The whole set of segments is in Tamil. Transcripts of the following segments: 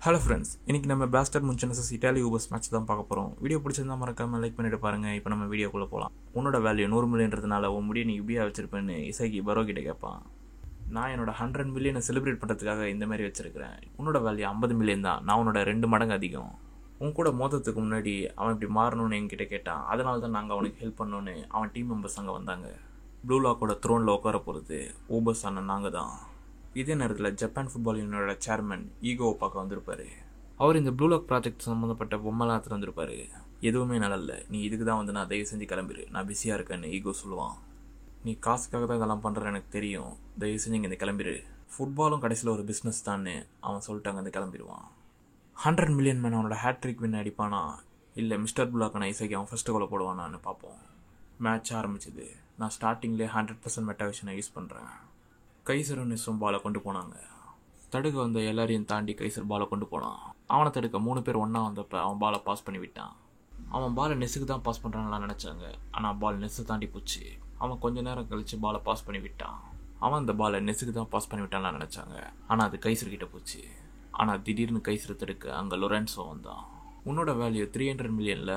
ஹலோ ஃப்ரெண்ட்ஸ், இன்றைக்கி நம்ம பேஸ்டர் முன்ச்சனஸ் இட்டாலி ஊபர்ஸ் மேட்ச் தான் பார்க்க போகிறோம். வீடியோ பிடிச்சிருந்தா மறக்காமல் லைக் பண்ணிட்டு பாருங்கள். இப்போ நம்ம வீடியோக்குள்ளே போகலாம். உன்னோட வேல்யூ 100 மில்லியன்றதுனால உன் முடியை நீ இப்படியா வச்சிருப்பேன்னு இசைக்கு பரோ கிட்ட கேட்பான். நான் என்னோட 100 மில்லியனை செலிப்ரேட் பண்ணுறதுக்காக இந்த மாதிரி வச்சிருக்கிறேன். உன்னோட வேல்யூ 50 மில்லியன் தான். நான் உன்னோட 2 மடங்கு அதிகம். உன் கூட மோதத்துக்கு முன்னாடி அவன் இப்படி மாறணும்னு என்கிட்ட கேட்டான். அதனால தான் நாங்கள் அவனுக்கு ஹெல்ப் பண்ணோன்னு அவன் டீம் மெம்பர்ஸ் அங்கே வந்தாங்க. ப்ளூ லாக்கோட த்ரோனில் உட்கார போகிறது ஊபர்ஸ் அண்ணன் நாங்கள் தான். இதே நேரத்தில் ஜப்பான் ஃபுட்பால் யூனியனோட சேர்மன் ஈகோவை பார்க்க வந்திருப்பாரு. அவர் இந்த ப்ளூ லாக் ப்ராஜெக்ட் சம்மந்தப்பட்ட பொம்மைலாம் எடுத்துகிட்டு வந்திருப்பாரு. எதுவுமே நல்ல, நீ இதுக்கு தான் வந்து நான் தயவு செஞ்சு கிளம்பிடு, நான் பிஸியாக இருக்கேன்னு ஈகோ சொல்லுவான். நீ காசுக்காக தான் இதெல்லாம் பண்ணுறேன்னு எனக்கு தெரியும், தயவு செஞ்சு இங்கே இந்த கிளம்பிடு. ஃபுட்பாலும் கடைசியில் ஒரு பிஸ்னஸ் தான்னு அவன் சொல்லிட்டு அங்கே கிளம்பிடுவான். 100 மில்லியன் மேன் அவனோட ஹேட்ரிக் வின் அடிப்பானா இல்லை மிஸ்டர் ப்ளூலாக்கான இசைக்கு அவன் ஃபஸ்ட்டு கோலை போடுவானான்னு பார்ப்போம். மேட்ச் ஆரம்பிச்சிது. நான் ஸ்டார்டிங்லேயே 100% மெட்டாவிஷனை யூஸ் பண்ணுறேன். கைசரும் நெஸ்ஸும் பாலை கொண்டு போனாங்க. தடுக்க வந்த எல்லாரையும் தாண்டி கைசர் பாலை கொண்டு போனான். அவனை தடுக்க 3 பேர் ஒன்றா வந்தப்போ அவன் பாலை பாஸ் பண்ணி விட்டான். அவன் பாலை நெஸ்ஸுக்கு தான் பாஸ் பண்ணுறாங்களான்னு நினச்சாங்க. ஆனால் பால் நெஸ்ஸை தாண்டி போச்சு. அவன் கொஞ்ச நேரம் கழித்து பாலை பாஸ் பண்ணி விட்டான். அவன் அந்த பாலை நெஸ்ஸுக்கு தான் பாஸ் பண்ணி விட்டான்லாம் நினச்சாங்க. ஆனால் அது கைசர்கிட்ட போச்சு. ஆனால் திடீர்னு கைசர் தடுக்க அங்கே லொரென்சோ வந்தான். உன்னோட வேல்யூ 300 மில்லியனில்,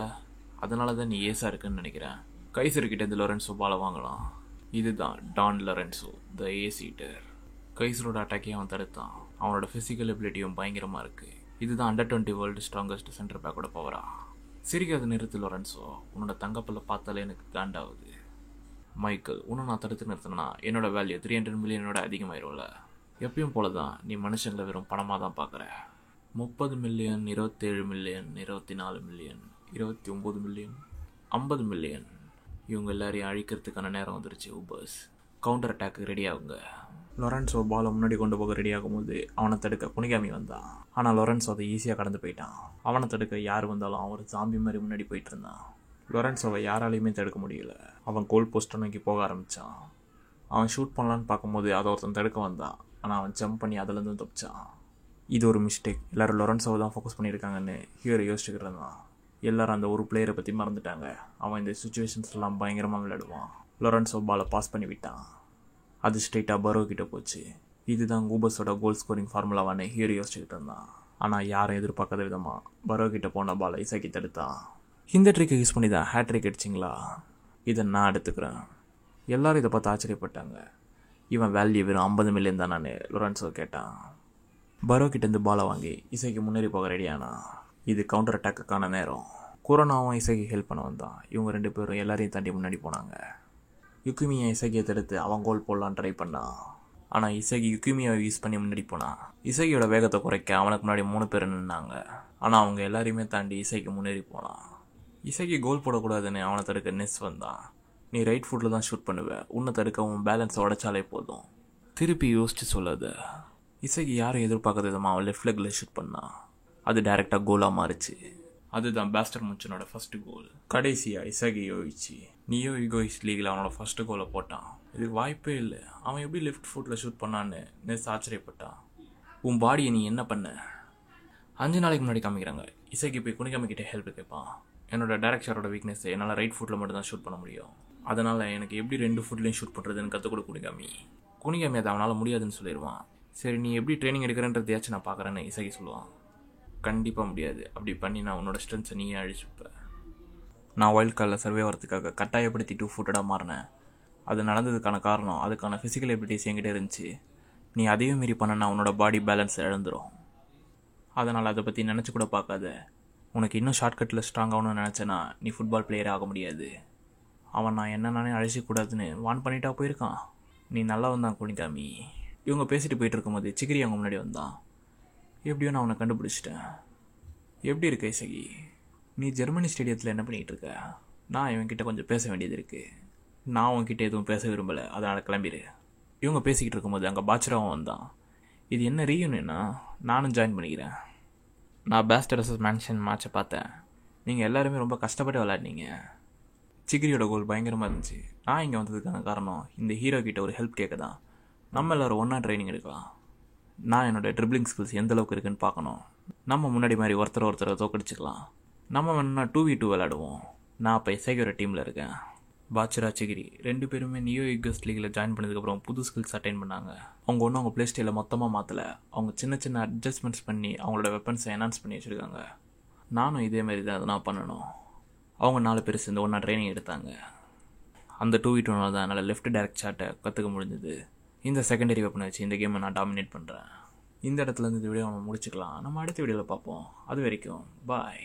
அதனால தான் நீ ஏஸாக இருக்குன்னு நினைக்கிறேன். கைசர்கிட்ட இந்த லொரென்சோ பாலை வாங்கலாம். இதுதான் டான் லொரென்சோ, த ஏஸ் ஈட்டர். கைசரோட அட்டாக்கையும் அவன் தடுத்தான். அவனோட ஃபிசிக்கல் எபிலிட்டியும் பயங்கரமாக இருக்குது. இதுதான் அண்டர் 20 வேர்ல்டு ஸ்ட்ராங்கஸ்ட் சென்டர் பேக்கோட பவரா. சிரிக்காத நிறுத்து லொரென்சோ, உன்னோட தங்கப்பில் பார்த்தாலே எனக்கு காண்டாகுது. மைக்கேல், உன்னை நான் தடுத்து நிறுத்தினா என்னோட வேல்யூ 300 மில்லியனோட அதிகமாயிரும்ல. எப்பயும் போல தான் நீ மனுஷங்களை வெறும் பணமாக தான் பார்க்குற. 30 million, 27 million, 24 million, 29 million, 50 million. இவங்க எல்லாரையும் அழிக்கிறதுக்கான நேரம் வந்துருச்சு. ஊபர்ஸ் கவுண்டர் அட்டாக்கு ரெடி ஆகுங்க. லொரென்சோ பாலை முன்னாடி கொண்டு போக ரெடி ஆகும்போது அவனை தடுக்க குனிகாமி வந்தான். ஆனால் லொரென்சோ அதை ஈஸியாக கடந்து போயிட்டான். அவனை தடுக்க யார் வந்தாலும் அவன் ஒரு ஜாம்பி மாதிரி முன்னாடி போயிட்டு இருந்தான். லொரென்சோவை யாராலையுமே தடுக்க முடியல. அவன் கோல் போஸ்ட்டை நோக்கி போக ஆரம்பித்தான். அவன் ஷூட் பண்ணலான்னு பார்க்கும்போது அதை ஒருத்தன் தடுக்க வந்தான். ஆனால் அவன் ஜம்ப் பண்ணி அதிலேருந்து தப்பிச்சான். இது ஒரு மிஸ்டேக். எல்லோரும் லொரென்சோவை தான் ஃபோக்கஸ் பண்ணியிருக்காங்கன்னு ஹியர் யோசிச்சுக்கிட்டு இருந்தான். எல்லோரும் அந்த ஒரு பிளேயரை பற்றி மறந்துட்டாங்க. அவன் இந்த சுச்சுவேஷன்ஸ்லாம் பயங்கரமாக விளையாடுவான். லொரென்சோ பாலை பாஸ் பண்ணி விட்டான். அது ஸ்ட்ரெயிட்டாக பரோ கிட்ட போச்சு. இதுதான் ஊபர்ஸோட கோல் ஸ்கோரிங் ஃபார்முலாவானு ஹியர் யோசிச்சுக்கிட்டு இருந்தான். ஆனால் யாரும் எதிர்பார்க்காத விதமாக பரோ கிட்ட போன பாலை இசைக்கு தடுத்தான். இந்த ட்ரிக்கை யூஸ் பண்ணி தான் ஹேட்ரிக் அடிச்சிங்களா? இதை நான் எடுத்துக்கிறேன். எல்லோரும் இதை பார்த்து ஆச்சரியப்பட்டாங்க. இவன் வேல்யூ வெறும் 50 மில்லியன் தான் நான் லொரென்சோ கேட்டான். பரோ கிட்டேருந்து பாலை வாங்கி இசைக்கு முன்னேறி போக ரெடியானா. இது கவுண்டர் அட்டாக்குக்கான நேரம். கொரோனாவும் இசைக்கு ஹெல்ப் பண்ண வந்தான். இவங்க 2 பேரும் எல்லாரையும் தாண்டி முன்னாடி போனாங்க. யுக்கிமியை இசைக்கியை தடுத்து அவன் கோல் போடலான்னு ட்ரை பண்ணான். ஆனால் இசைக்கு யுக்கிமியை யூஸ் பண்ணி முன்னாடி போனான். இசைக்கியோட வேகத்தை குறைக்க அவனுக்கு முன்னாடி 3 பேர் நின்னாங்க. ஆனால் அவங்க எல்லாரையுமே தாண்டி இசைக்கு முன்னேறி போனான். இசைக்கு கோல் போடக்கூடாதுன்னு அவனை தடுக்க நெஸ் வந்தான். நீ ரைட் ஃபுட்டில் தான் ஷூட் பண்ணுவேன், உன்னை தடுக்க உன் பேலன்ஸை உடைச்சாலே போதும். திருப்பி யோசிச்சு சொல்லாத. இசைக்கு யாரும் எதிர்பார்க்காத விதமாக அவன் லெஃப்ட் லெக்கில் ஷூட் பண்ணான். அது டைரெக்டாக கோலாக மாறிச்சு. அதுதான் பேஸ்டர் முன்ச்சனோட ஃபர்ஸ்ட் கோல். கடைசியாக இசகி யோசிச்சு நியோ ஈகோயிஸ் லீகில் அவனோட ஃபர்ஸ்ட் கோலை போட்டான். இதுக்கு வாய்ப்பே இல்லை. அவன் எப்படி லெஃப்ட் ஃபுட்டில் ஷூட் பண்ணான்னு நெஸ் ஆச்சரியப்பட்டான். உன் பாடியை நீ என்ன பண்ண? 5 நாளைக்கு முன்னாடி காமிக்கிறாங்க. இசைக்கு போய் குனிகாமிக்கிட்ட ஹெல்ப் கேட்பான். என்னோட டைரக்ட் ஷாட்டோட வீக்னஸ் என்னால் ரைட் ஃபுட்டில் மட்டும் தான் ஷூட் பண்ண முடியும். அதனால் எனக்கு எப்படி 2 ஃபுட்லேயும் ஷூட் பண்ணுறதுன்னு கற்றுக் கொடு குனிகாமி அதை அவனால் முடியாதுன்னு சொல்லிடுவான். சரி, நீ எப்படி ட்ரைனிங் எடுக்கிறன்றதையாச்சும் நான் பார்க்குறேன்னு இசைக்கு சொல்லுவான். கண்டிப்பாக முடியாது. அப்படி பண்ணி நான் உன்னோட ஸ்ட்ரென்த்ஸை நீயே அழிச்சுப்பேன். நான் வைல்ட் கார்டில் சர்வே வரத்துக்காக கட்டாயப்படுத்தி 2 ஃபுட்டடாக மாறினேன். அது நடந்ததுக்கான காரணம் அதுக்கான ஃபிசிக்கல் எபிலிட்டிஸ் என்கிட்ட இருந்துச்சு. நீ அதையும் மீறி பண்ணனா உன்னோட பாடி பேலன்ஸ் இழந்துடும். அதனால் அதை பற்றி நினச்சி கூட பார்க்காத. உனக்கு இன்னும் ஷார்ட்கட்டில் ஸ்ட்ராங் ஆகணும்னு நினச்சேன்னா நீ ஃபுட்பால் பிளேயர் ஆக முடியாது. அவன் நான் என்ன நானே அழிச்சிக்கூடாதுன்னு வான் பண்ணிட்டா போயிருக்கான். நீ நல்லா வந்தான் குனிகாமி. இவங்க பேசிட்டு போயிட்டு இருக்கும்போது சிகிரி அவங்க முன்னாடி வந்தான். எப்படியோ நான் அவனை கண்டுபிடிச்சிட்டேன். எப்படி இருக்க இசகி? நீ ஜெர்மனி ஸ்டேடியத்தில் என்ன பண்ணிகிட்டு இருக்க? நான் இவன்கிட்ட கொஞ்சம் பேச வேண்டியது இருக்குது. நான் அவன்கிட்ட எதுவும் பேச விரும்பலை, அதனால் கிளம்பிடு. இவங்க பேசிக்கிட்டு இருக்கும்போது அங்கே பாச்சராவும் வந்தான். இது என்ன ரீயூனியனா? நானும் ஜாயின் பண்ணிக்கிறேன். நான் பேஸ்டர் வர்சஸ் மேன்ஷன் மேட்சை பார்த்தேன். நீங்கள் எல்லாருமே ரொம்ப கஷ்டப்பட்டு விளையாடினீங்க. சிகிரியோட கோல் பயங்கரமாக இருந்துச்சு. நான் இங்கே வந்ததுக்கான காரணம் இந்த ஹீரோ கிட்ட ஒரு ஹெல்ப் கேட்க தான். நம்ம எல்லோரும் ஒன்றா ட்ரைனிங் எடுக்கலாம். நான் என்னோடய ட்ரிப்ளிங் ஸ்கில்ஸ் எந்த அளவுக்கு இருக்குன்னு பார்க்கணும். நம்ம முன்னாடி மாதிரி ஒருத்தரை தோக்கடிச்சிக்கலாம். நம்ம வேணும்னா 2v2 விளையாடுவோம். நான் இப்போ இசைக்கிற டீமில் இருக்கேன். பாச்சரா சிகிரி 2 பேருமே நியோ யுகஸ் லீகில் ஜாயின் பண்ணதுக்கப்புறம் புது ஸ்கில்ஸ் அட்டைன் பண்ணாங்க. அவங்க ஒன்றும் அவங்க ப்ளே ஸ்டைலை மொத்தமாக மாற்றலை. அவங்க சின்ன சின்ன அட்ஜஸ்ட்மெண்ட்ஸ் பண்ணி அவங்களோட வெப்பன்ஸை என்ஹான்ஸ் பண்ணி வச்சுருக்காங்க. நானும் இதேமாரி தான் நான் பண்ணணும். அவங்க 4 பேர் சேர்ந்து ஒன்றா ட்ரைனிங் எடுத்தாங்க. அந்த 2v2 தான் என்னால் லெஃப்ட் டைரக்ட் ஷாட்டை கற்றுக்க முடிஞ்சது. இந்த செகண்டரி வெப்பனை வச்சு இந்த கேமை நான் டாமினேட் பண்ணுறேன். இந்த இடத்துல இந்த வீடியோ நம்ம முடிச்சுக்கலாம். நம்ம அடுத்த வீடியோவில் பார்ப்போம். அது வரைக்கும் பாய்.